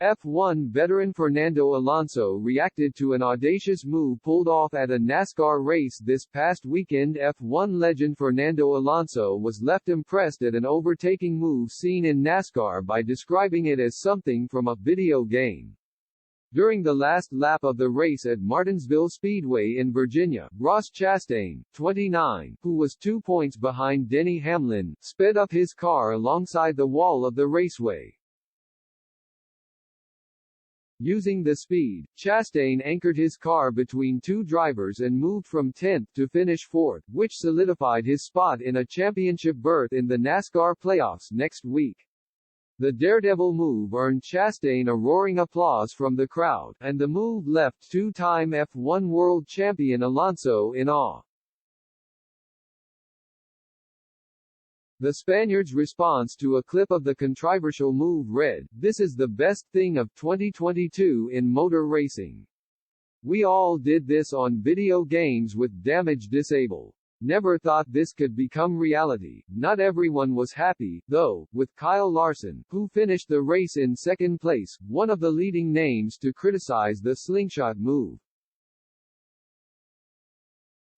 F1 veteran Fernando Alonso reacted to an audacious move pulled off at a NASCAR race this past weekend. F1 legend Fernando Alonso was left impressed at an overtaking move seen in NASCAR by describing it as something from a video game. During the last lap of the race at Martinsville Speedway in Virginia, Ross Chastain, 29, who was 2 points behind Denny Hamlin, sped up his car alongside the wall of the raceway. Using the speed, Chastain anchored his car between two drivers and moved from 10th to finish 4th, which solidified his spot in a championship berth in the NASCAR playoffs next week. The daredevil move earned Chastain a roaring applause from the crowd, and the move left two-time F1 world champion Alonso in awe. The Spaniard's response to a clip of the controversial move read, "This is the best thing of 2022 in motor racing. We all did this on video games with damage disable. Never thought this could become reality." Not everyone was happy, though, with Kyle Larson, who finished the race in second place, one of the leading names to criticize the slingshot move.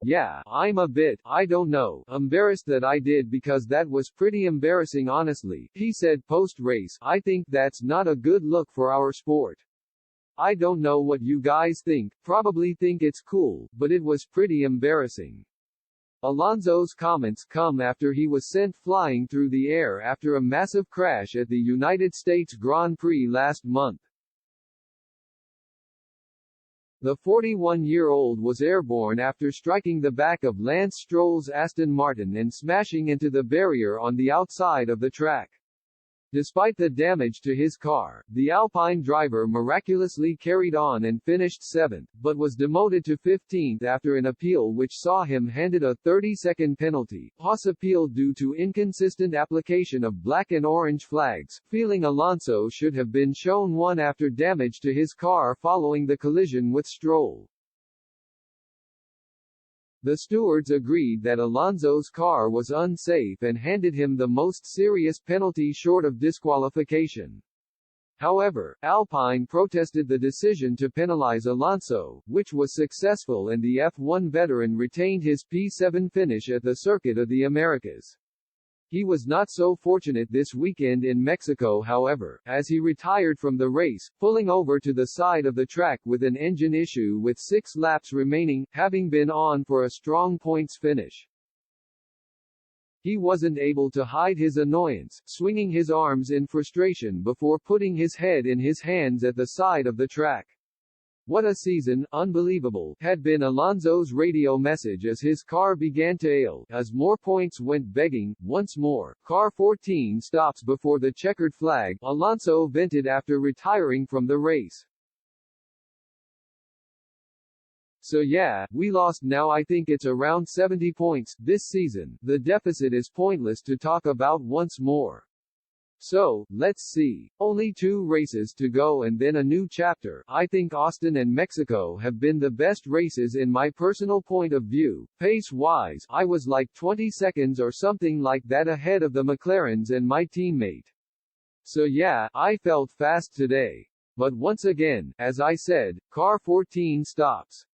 "Yeah, I'm a bit, I don't know, embarrassed that I did because that was pretty embarrassing honestly," he said post-race. "I think that's not a good look for our sport. I don't know what you guys think, probably think it's cool, but it was pretty embarrassing." Alonso's comments come after he was sent flying through the air after a massive crash at the United States Grand Prix last month. The 41-year-old was airborne after striking the back of Lance Stroll's Aston Martin and smashing into the barrier on the outside of the track. Despite the damage to his car, the Alpine driver miraculously carried on and finished 7th, but was demoted to 15th after an appeal which saw him handed a 30-second penalty. Haas appealed due to inconsistent application of black and orange flags, feeling Alonso should have been shown one after damage to his car following the collision with Stroll. The stewards agreed that Alonso's car was unsafe and handed him the most serious penalty short of disqualification. However, Alpine protested the decision to penalize Alonso, which was successful, and the F1 veteran retained his P7 finish at the Circuit of the Americas. He was not so fortunate this weekend in Mexico however, as he retired from the race, pulling over to the side of the track with an engine issue with 6 laps remaining, having been on for a strong points finish. He wasn't able to hide his annoyance, swinging his arms in frustration before putting his head in his hands at the side of the track. "What a season, unbelievable," had been Alonso's radio message as his car began to ail, as more points went begging. Once more, car 14 stops before the checkered flag, Alonso vented after retiring from the race. "So yeah, we lost. Now I think it's around 70 points, this season. The deficit is pointless to talk about once more. So, let's see. Only 2 races to go and then a new chapter. I think Austin and Mexico have been the best races in my personal point of view. Pace-wise, I was like 20 seconds or something like that ahead of the McLarens and my teammate. So yeah, I felt fast today. But once again, as I said, car 14 stops.